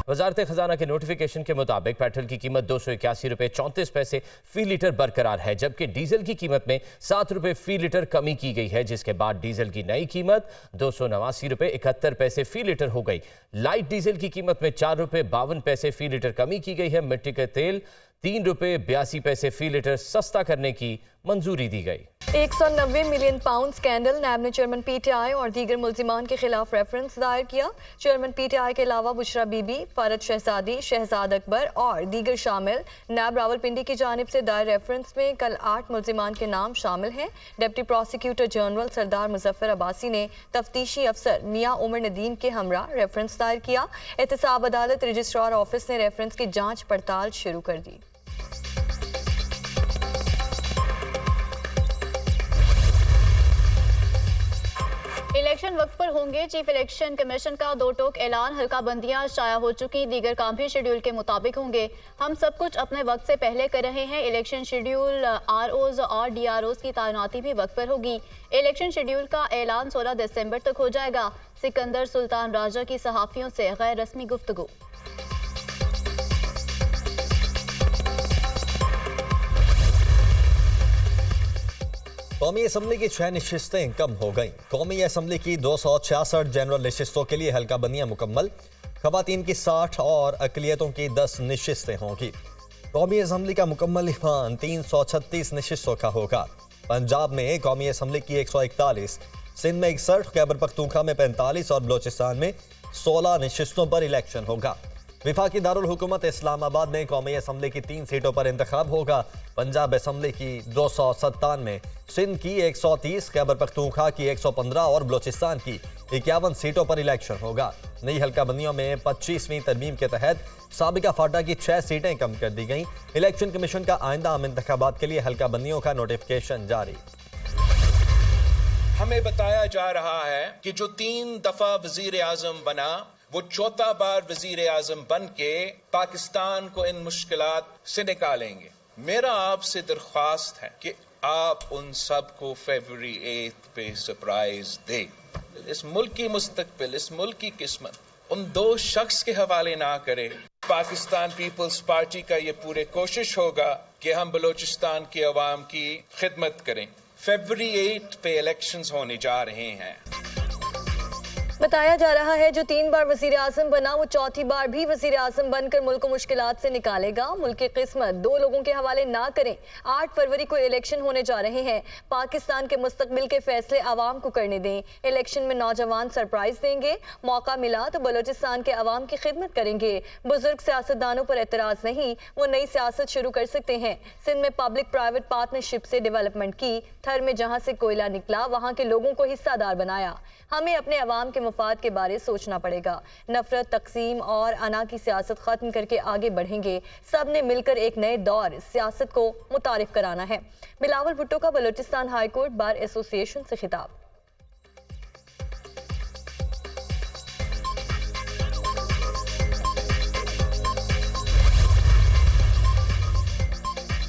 वजारत खजाना के नोटिफिकेशन के मुताबिक पेट्रोल की कीमत 281 रुपये 34 पैसे फी लीटर बरकरार है, जबकि डीजल की कीमत में 7 रुपये फी लीटर कमी की गई है, जिसके बाद डीजल की नई कीमत 289 रुपये 71 पैसे फी लीटर हो गई। लाइट डीजल की कीमत में 4 रुपये 52 पैसे फी लीटर कमी की गई है। मिट्टी के तेल 3 रुपये 82 पैसे फी लीटर सस्ता करने की मंजूरी दी गई। 190 मिलियन पाउंड स्कैंडल, नैब ने चेयरमैन पीटीआई और दीगर मुल्जिमान के खिलाफ रेफरेंस दायर किया। चेयरमैन पीटीआई के अलावा बुशरा बीबी, फरद शहजादी, शहजाद अकबर और दीगर शामिल। नैब रावलपिंडी की जानिब से दायर रेफरेंस में कल 8 मुल्जिमान के नाम शामिल हैं। डिप्टी प्रोसिक्यूटर जनरल सरदार मुजफ्फर अब्बासी ने तफ्तीशी अफसर मियां उमर नदीम के हमरा रेफरेंस दायर किया। एहतसाब अदालत रजिस्ट्रार ऑफिस ने रेफरेंस की जाँच पड़ताल शुरू कर दी। इलेक्शन वक्त पर होंगे। चीफ इलेक्शन कमीशन का 2 टोक ऐलान, हल्का बंदियां शाया हो चुकी, दीगर काम भी शेड्यूल के मुताबिक होंगे। हम सब कुछ अपने वक्त से पहले कर रहे हैं। इलेक्शन शेड्यूल, आरओज और डीआरओज की तैनाती भी वक्त पर होगी। इलेक्शन शेड्यूल का ऐलान 16 दिसंबर तक हो जाएगा। सिकंदर सुल्तान राजा की सहाफियों से गैर रस्मी गुफ्तगू। कौमी असम्बली की 6 नशिस्तें कम हो गईं। कौमी असम्बली की 266 जनरल नशिस्तों के लिए हल्का बंदियां मुकम्मल। खवातीन की 60 और अकलियतों की 10 नशिस्तें होंगी। कौमी असम्बली का मुकम्मल ईवान 336 नशिस्तों का होगा। पंजाब में कौमी असम्बली की 141, सिंध में 61, खैबर पख्तूनख्वा में 45 और बलोचिस्तान में 16 नशिस्तों पर इलेक्शन होगा। विफाकी दारुल हुकूमत इस्लामाबाद में कौमी असम्बली की 3 सीटों पर इंतखाब होगा। पंजाब असम्बली की 297, सिंध की 130, खैबर पख्तूनख्वा की 115 और बलोचिस्तान की 51 सीटों पर इलेक्शन होगा। नई हल्का बंदियों में 25वीं तरमीम के तहत साबिका फाटा की 6 सीटें कम कर दी गईं। इलेक्शन कमीशन का आइंदा आम इंतखाबात के लिए हल्का बंदियों का नोटिफिकेशन जारी। हमें बताया जा रहा है कि जो 3 दफा वजीर आजम बना, वो 4था बार वजीर आजम बन के पाकिस्तान को इन मुश्किलात से निकालेंगे। मेरा आपसे दरख्वास्त है कि आप उन सब को फरवरी 8 पे सरप्राइज दे। इस मुल्क की मुस्तकबिल, इस मुल्क की किस्मत उन 2 शख्स के हवाले ना करे। पाकिस्तान पीपल्स पार्टी का ये पूरे कोशिश होगा कि हम बलोचिस्तान के अवाम की खिदमत करें। फरवरी 8 पे इलेक्शंस होने जा रहे हैं। बताया जा रहा है जो 3 बार वजीर आजम बना, वो 4थी बार भी वजीर आजम बनकर मुल्क को मुश्किलात से निकालेगा। मुल्क की किस्मत 2 लोगों के हवाले ना करें। 8 फरवरी को इलेक्शन होने जा रहे हैं। पाकिस्तान के मुस्तकबिल के फैसले आवाम को करने दें। इलेक्शन में नौजवान सरप्राइज देंगे। मौका मिला तो बलोचिस्तान के आवाम की खिदमत करेंगे। बुजुर्ग सियासतदानों पर एतराज नहीं, वो नई सियासत शुरू कर सकते हैं। सिंध में पब्लिक प्राइवेट पार्टनरशिप से डेवलपमेंट की। थर में जहां से कोयला निकला, वहां के लोगों को हिस्सादार बनाया। हमें अपने अवाम के मुफाद के बारे सोचना पड़ेगा। नफरत, तकसीम और अना की सियासत खत्म करके आगे बढ़ेंगे। सब ने मिलकर एक नए दौर सियासत को मुतारिफ कराना है। बिलावल भुट्टो का Balochistan high court bar association से खिताब।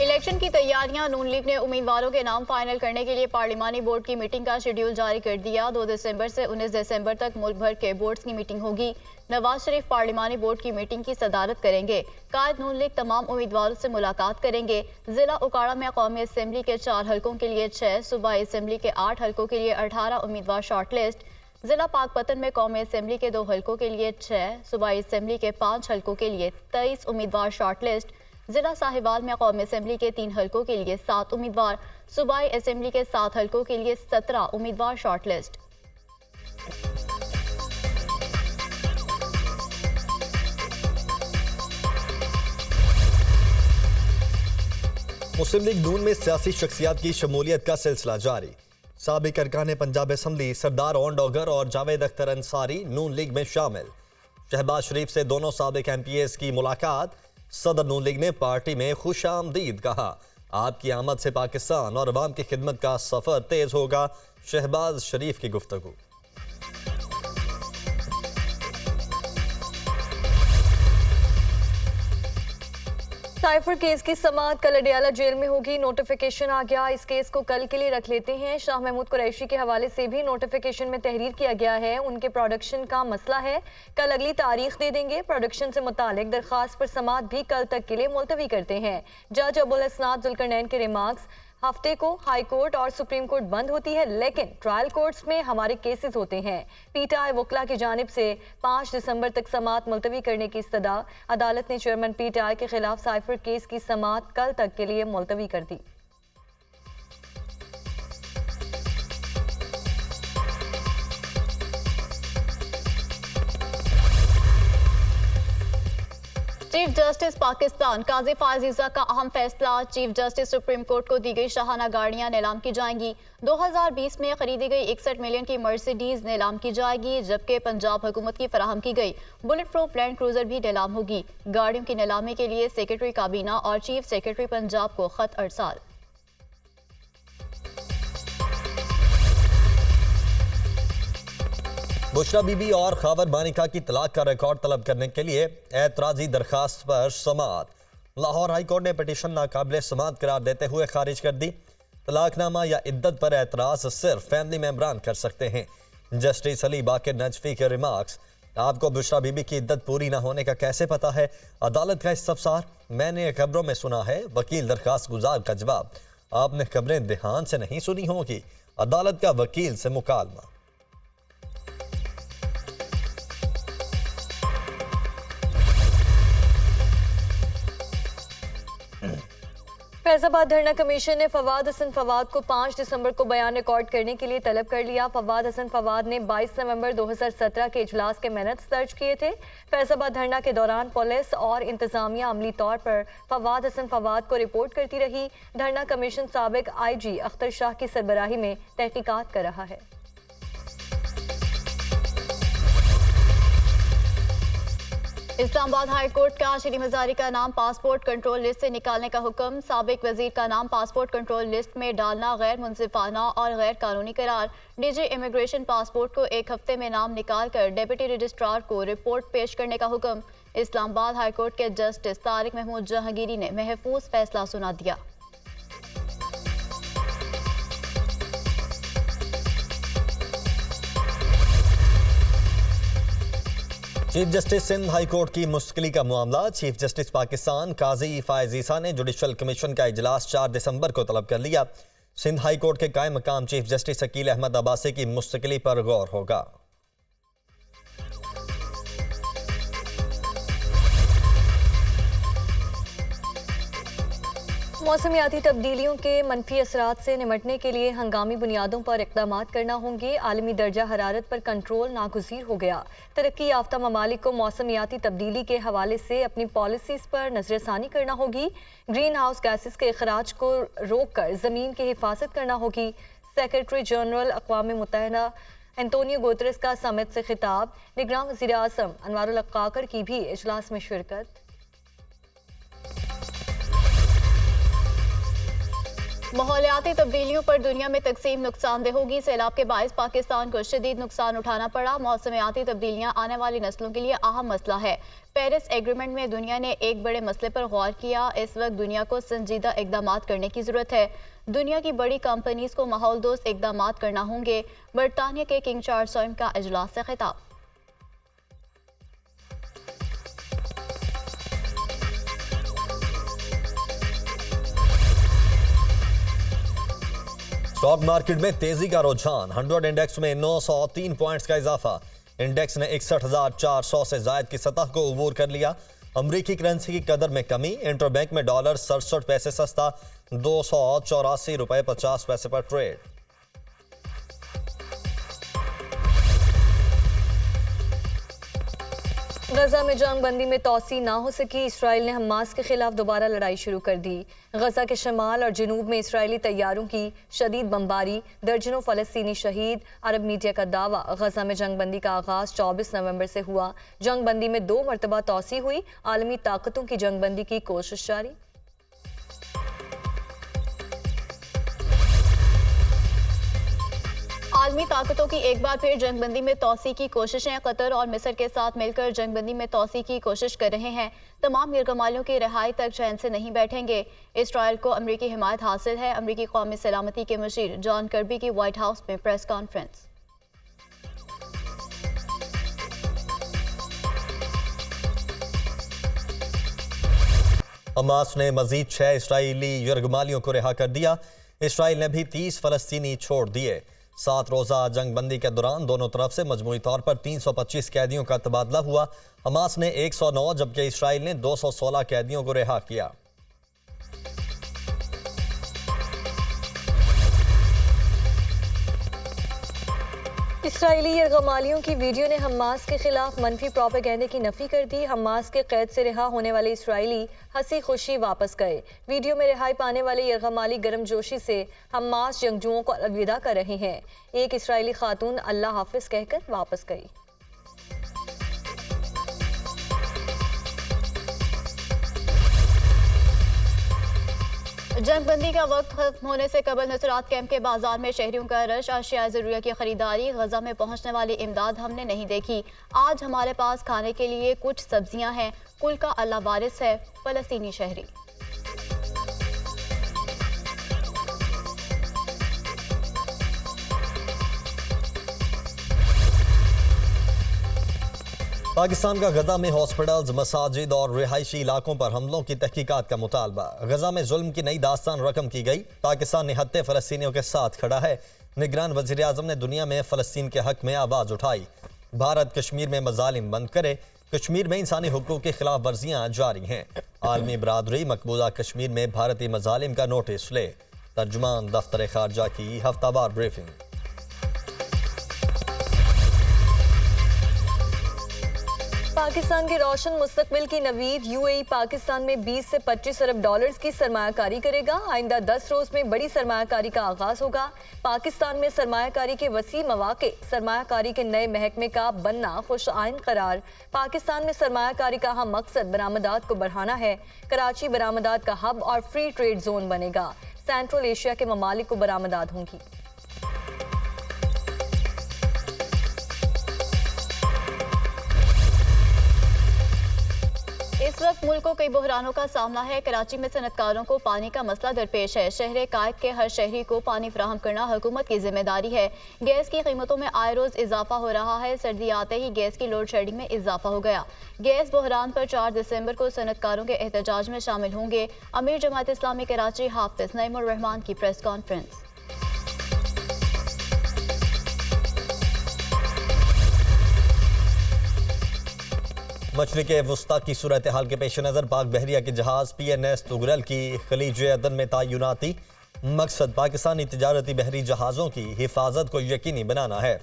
इलेक्शन की तैयारियां, नून लीग ने उम्मीदवारों के नाम फाइनल करने के लिए पार्लिमानी बोर्ड की मीटिंग का शेड्यूल जारी कर दिया। 2 दिसंबर से 19 दिसंबर तक मुल्क भर के बोर्ड्स की मीटिंग होगी। नवाज शरीफ पार्लिमानी बोर्ड की मीटिंग की सदारत करेंगे। कायद नून लीग तमाम उम्मीदवारों से मुलाकात करेंगे। जिला उकाड़ा में कौमी असम्बली के 4 हल्कों के लिए 6, सूबाई असम्बली के 8 हल्कों के लिए 18 उम्मीदवार शॉर्टलिस्ट। जिला पाकपतन में कौमी असम्बली के 2 हल्कों के लिए 6, सूबाई असम्बली के 5 हल्कों के लिए 23 उम्मीदवार शॉर्टलिस्ट। जिला साहिवाल में कौमी असम्बली के 3 हल्कों के लिए 7 उम्मीदवार, सूबाई असम्बली के 7 हल्कों के लिए 17 उम्मीदवार शॉर्टलिस्ट। मुस्लिम लीग नून में सियासी शख्सियात की शमूलियत का सिलसिला जारी। साबिक अरकान पंजाब असम्बली सरदार ओन डोगर और जावेद अख्तर अंसारी नून लीग में शामिल। शहबाज शरीफ से दोनों साबिक MPs की मुलाकात। सदर नून लीग ने पार्टी में खुश आमदीद कहा। आपकी आमद से पाकिस्तान और अवाम की खिदमत का सफर तेज होगा। शहबाज शरीफ की गुफ्तगू। साइफर केस की समाअत कल अडयाला जेल में होगी। नोटिफिकेशन आ गया, इस केस को कल के लिए रख लेते हैं। शाह महमूद कुरैशी के हवाले से भी नोटिफिकेशन में तहरीर किया गया है। उनके प्रोडक्शन का मसला है, कल अगली तारीख दे देंगे। प्रोडक्शन से मुतालिक दरखास्त पर समाअत भी कल तक के लिए मुलतवी करते हैं। जज अबुल हसनात जुल्करनैन के रिमार्क्स, हफ्ते को हाई कोर्ट और सुप्रीम कोर्ट बंद होती है, लेकिन ट्रायल कोर्ट्स में हमारे केसेस होते हैं। पीटीआई वकला की जानिब से 5 दिसंबर तक समाअत मुलतवी करने की इस्तदा। अदालत ने चेयरमैन पीटीआई के खिलाफ साइफर केस की समाअत कल तक के लिए मुलतवी कर दी। चीफ जस्टिस पाकिस्तान काजी फायजीजा का अहम फैसला। चीफ जस्टिस सुप्रीम कोर्ट को दी गई शाहाना गाड़ियां नीलाम की जाएंगी। 2020 में खरीदी गई 61 मिलियन की मर्सिडीज नीलाम की जाएगी, जबकि पंजाब हुकूमत की फराहम की गई बुलेट प्रूफ लैंड क्रूजर भी नीलाम होगी। गाड़ियों की नीलामी के लिए सेक्रेटरी काबीना और चीफ सेक्रेटरी पंजाब को खत अरसाल। बुशरा बीबी और खावर मानिका की तलाक का रिकॉर्ड तलब करने के लिए एतराजी दरखास्त पर समाअत। लाहौर हाई कोर्ट ने पिटीशन नाकाबिल समाअत करार देते हुए खारिज कर दी। तलाकनामा या इद्दत पर एतराज सिर्फ फैमिली मेंबरान कर सकते हैं। जस्टिस अली बाकिर नजफी के रिमार्क्स, आपको बुशरा बीबी की इद्दत पूरी ना होने का कैसे पता है? अदालत का इस्तफसार, मैंने खबरों में सुना है। वकील दरखास्त गुजार का जवाब, आपने खबरें ध्यान से नहीं सुनी होगी। अदालत का वकील से मुकालमा। फैजाबाद धरना कमीशन ने फवाद हसन फवाद को 5 दिसंबर को बयान रिकॉर्ड करने के लिए तलब कर लिया। फवाद हसन फवाद ने 22 नवंबर 2017 के इजलास के मिनट्स दर्ज किए थे। फैजाबाद धरना के दौरान पुलिस और इंतजामिया अमली तौर पर फवाद हसन फवाद को रिपोर्ट करती रही। धरना कमीशन साबिक IG अख्तर शाह की सरबराही में तहकीकात कर रहा है। इस्लामाबाद हाई कोर्ट का शरी मजारी का नाम पासपोर्ट कंट्रोल लिस्ट से निकालने का हुक्म। साबिक वजीर का नाम पासपोर्ट कंट्रोल लिस्ट में डालना गैर मुनसिफाना और गैर कानूनी करार। डीजी इमिग्रेशन पासपोर्ट को 1 हफ्ते में नाम निकाल कर डेप्यूटी रजिस्ट्रार को रिपोर्ट पेश करने का हुक्म। इस्लामाबाद हाई कोर्ट के जस्टिस तारिक महमूद जहांगीरी ने महफूज फैसला सुना दिया। Chief justice Sindh high court की मुश्किली का मामला। चीफ जस्टिस पाकिस्तान काजी फायजीसा ने जुडिशल कमीशन का इजलास 4 दिसंबर को तलब कर लिया। सिंध हाई कोर्ट के कायम मकाम चीफ जस्टिस अकील अहमद अब्बासी की मुश्किली पर गौर होगा। मौसमियाती तब्दीलियों के मनफी असरात से निमटने के लिए हंगामी बुनियादों पर इक़दाम करना होंगे। आलमी दर्जा हरारत पर कंट्रोल नागुज़ीर हो गया। तरक्की याफ्ता ममालिक को मौसमियाती तब्दीली के हवाले से अपनी पॉलिसीज़ पर नजरसानी करना होगी। ग्रीन हाउस गैसेस के अखराज को रोक कर ज़मीन की हिफाजत करना होगी। सेक्रेटरी जनरल अक़वाम मुत्तहिदा एंटोनियो गुतरेस का समिट से खिताब। निगरान वज़ीर आज़म अनवारुल हक काकड़ की भी इजलास में शिरकत। माहौलियाती तब्दीलियों पर दुनिया में तकसीम नुकसानदेह होगी। सैलाब के बायस पाकिस्तान को शदीद नुकसान उठाना पड़ा। मौसमियाती तब्दीलियां आने वाली नस्लों के लिए अहम मसला है। पेरिस एग्रीमेंट में दुनिया ने एक बड़े मसले पर गौर किया। इस वक्त दुनिया को संजीदा इकदाम करने की जरूरत है। दुनिया की बड़ी कंपनीज को माहौल दोस्त इकदाम करना होंगे। बरतानिया के किंग चार्ल्स का इजलास से खिताब। स्टॉक मार्केट में तेजी का रुझान। 100 इंडेक्स में 903 पॉइंट्स का इजाफा। इंडेक्स ने 61,400 से जायद की सतह को अबूर कर लिया। अमरीकी करेंसी की कदर में कमी। इंटरबैंक में डॉलर 67 पैसे सस्ता, 284 रुपए 50 पैसे पर ट्रेड। गजा में जंग बंदी में तोसी ना हो सकी। इसराइल ने हमास के खिलाफ दोबारा लड़ाई शुरू कर दी। गजा के शमाल और जनूब में इसराइली तैयारों की शदीद बमबारी, दर्जनों फलस्तीनी शहीद। अरब मीडिया का दावा, गजा में जंग बंदी का आगाज 24 नवंबर से हुआ। जंग बंदी में 2 मरतबा तोसी हुई। आलमी ताकतों की जंग बंदी की कोशिश जारी। आलमी ताकतों की एक बार फिर जंगबंदी में तोसी की कोशिशें। कतर और मिस्र के साथ मिलकर जंगबंदी में तोसी की कोशिश कर रहे हैं। तमाम यरगमालियों की रिहाई तक चैन से नहीं बैठेंगे। इसराइल को अमरीकी हिमायत हासिल है। अमरीकी कौमी सलामती के मशीर जॉन कर्बी की व्हाइट हाउस में प्रेस कॉन्फ्रेंस। हमास ने मजीद 6 इसराइली यरगमालियों को रिहा कर दिया। इसराइल ने भी 30 फलस्तीनी छोड़ दिए। 7 रोज़ा जंग बंदी के दौरान दोनों तरफ से मजमूई तौर पर 325 कैदियों का तबादला हुआ। हमास ने 109 जबकि इसराइल ने 216 कैदियों को रिहा किया। इसराइली यरगमालियों की वीडियो ने हमास के खिलाफ मनफी प्रोपेगेंडे की नफी कर दी। हमास के कैद से रिहा होने वाले इसराइली हंसी खुशी वापस गए। वीडियो में रिहाई पाने वाले यरगमाली गर्मजोशी से हमास जंगजुओं को अलविदा कर रहे हैं। एक इसराइली खातून अल्लाह हाफिज कहकर वापस गई। जंगबंदी का वक्त खत्म होने से कबल नुसरात कैंप के बाजार में शहरियों का रश। अशिया ज़रूरिया की खरीदारी। गजा में पहुंचने वाली इमदाद हमने नहीं देखी। आज हमारे पास खाने के लिए कुछ सब्जियां हैं। कुल का अल्लाह वारिस है। फलस्तीनी शहरी। पाकिस्तान का गजा में हॉस्पिटल्स, मसाजिद और रिहायशी इलाकों पर हमलों की तहकीकात का मुतालबा। गजा में जुल्म की नई दास्तान रकम की गई। पाकिस्तान निहत्ते फलस्तीनियों के साथ खड़ा है। निगरान वज़ीर आज़म ने दुनिया में फ़लस्तीन के हक में आवाज़ उठाई। भारत कश्मीर में मजालिम बंद करे। कश्मीर में इंसानी हुकूक की खिलाफ वर्जियाँ जारी हैं। आलमी बरादरी मकबूजा कश्मीर में भारतीय मजालिम का नोटिस ले। तर्जुमान दफ्तर खारजा की हफ्तावार ब्रीफिंग। पाकिस्तान के रोशन मुस्तकबिल की नवीद। यूएई पाकिस्तान में 20 से 25 अरब डॉलर्स की सरमायाकारी करेगा। आइंदा 10 रोज में बड़ी सरमायाकारी का आगाज होगा। पाकिस्तान में सरमायाकारी के वसी मौके। सरमायाकारी के नए महकमे का बनना खुश आइन करार। पाकिस्तान में सरमायाकारी का अहम मकसद बरामदात को बढ़ाना है। कराची बरामदात का हब और फ्री ट्रेड जोन बनेगा। सेंट्रल एशिया के ममालिक को बरामदात होंगी। इस वक्त मुल्क को कई बहरानों का सामना है। कराची में सनतकारों को पानी का मसला दरपेश है। शहर कायद के हर शहरी को पानी फराहम करना हुकूमत की जिम्मेदारी है। गैस की कीमतों में आए रोज इजाफा हो रहा है। सर्दी आते ही गैस की लोड शेडिंग में इजाफा हो गया। गैस बहरान पर 4 दिसंबर को सनतकारों के एहतजाज में शामिल होंगे। अमीर जमात इस्लामी कराची हाफिज नईमुर रहमान की प्रेस कॉन्फ्रेंस। मशरिक़ वुस्ता की सूरत हाल के पेश नज़र पाक बहरिया के जहाज़ PNS तुगरल की खलीज अदन में तैनाती। मकसद पाकिस्तानी तिजारती बहरी जहाज़ों की हिफाजत को यकीनी बनाना है।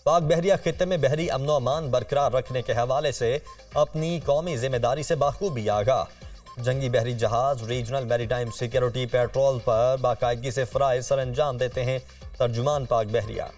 पाक बहरिया खित्ते में बहरी अमन अमान बरकरार रखने के हवाले से अपनी कौमी जिम्मेदारी से बाखूबी आगाह। जंगी बहरी जहाज़ रीजनल मैरीटाइम सिक्योरिटी पेट्रोल पर बाकायदगी से फ़राइज़ सर अंजाम देते हैं। तर्जुमान पाक बहरिया।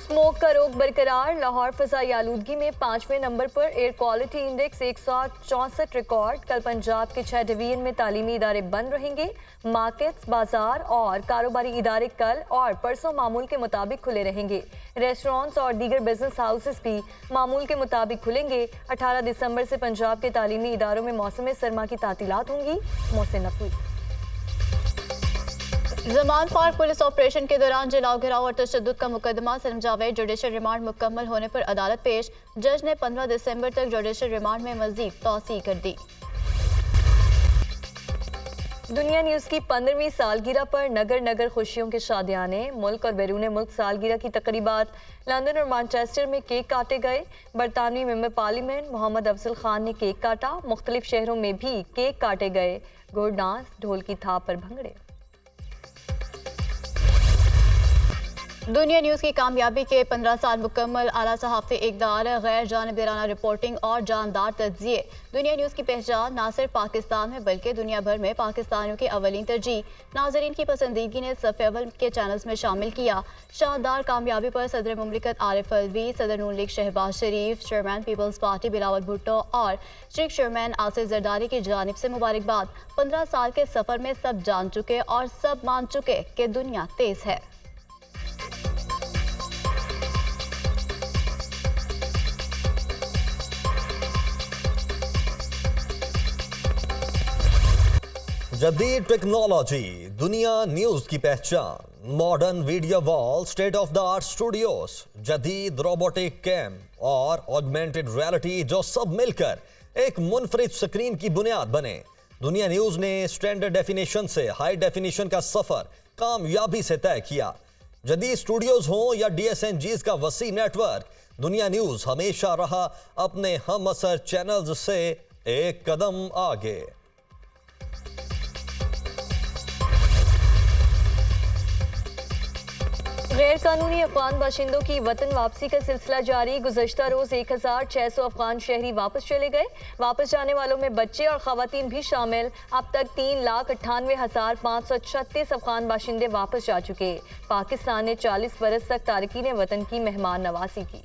स्मोक का रोग बरकरार। लाहौर फ़ज़ाई आलूदगी में 5वें नंबर पर। Air quality index 164 record. कल पंजाब के 6 डिवीजन में तालीमी इदारे बंद रहेंगे। मार्केट्स, बाजार और कारोबारी इदारे कल और परसों मामूल के मुताबिक खुले रहेंगे। रेस्टोरेंट्स और दीगर बिजनेस हाउसेस भी मामूल के मुताबिक खुलेंगे। 18 दिसंबर से पंजाब के तालीमी इदारों में मौसम सरमा की तातीलात होंगी। Mohsin Naqvi. Zaman park police operation के दौरान जलाओ गिराव और तशद्दुद का मुकदमा। सलीम जावेद जुडिशल रिमांड मुकम्मल होने पर अदालत पेश। जज ने 15 दिसंबर तक जुडिशल रिमांड में मजीद तौसीह कर दी। दुनिया न्यूज़ की 15वीं सालगिरह पर नगर नगर खुशियों के शादियाने। मुल्क और बैरून मुल्क सालगिरह की तकरीबात। लंदन और मैनचेस्टर में केक काटे गए। बरतानवी मेंबर पार्लियामेंट मोहम्मद अफजल खान ने केक काटा। मुख्तलिफ शहरों में भी केक काटे गए। घोड़ डांस, ढोल की थाप पर भंगड़े। दुनिया न्यूज़ की कामयाबी के 15 साल मुकम्मल, आला सहाफ़ती इक़दार, गैर जानिबदाराना रिपोर्टिंग और जानदार तज्ज़िये। दुनिया न्यूज़ की पहचान ना सिर्फ पाकिस्तान में बल्कि दुनिया भर में पाकिस्तानियों की अवलीन तरजीह। नाज़रीन की पसंदीगी ने सफ़े अव्वल के चैनल्स में शामिल किया। शानदार कामयाबी पर सदर मुमलिकत आरिफ अलवी, सदर Noon League Shahbaz Sharif, chairman People's Party Bilawal Bhutto और स्ट्रिक चेयरमैन आसिफ जरदारी की जानिब से मुबारकबाद। 15 साल के सफ़र में सब जान चुके और सब मान चुके कि दुनिया तेज़ है। जदीद टेक्नोलॉजी, दुनिया न्यूज की पहचान, modern video wall, state of the art studios, जदीद रोबोटिक कैम और ऑगमेंटेड रियलिटी जो सब मिलकर एक मुनफरिद स्क्रीन की बुनियाद बने। दुनिया न्यूज ने स्टैंडर्ड डेफिनेशन से हाई डेफिनेशन का सफर कामयाबी से तय किया। जदीद स्टूडियोज हों या DSNGs का वसी नेटवर्क, दुनिया न्यूज हमेशा रहा अपने हम असर चैनल्स से एक कदम आगे। गैर कानूनी अफगान बाशिंदों की वतन वापसी का सिलसिला जारी। गुज़श्ता रोज 1600 अफगान शहरी वापस चले गए। वापस जाने वालों में बच्चे और खवातीन भी शामिल। अब तक 3,98,536 अफगान बाशिंदे वापस जा चुके। पाकिस्तान ने 40 बरस तक तारकीन वतन की मेहमान नवाजी की।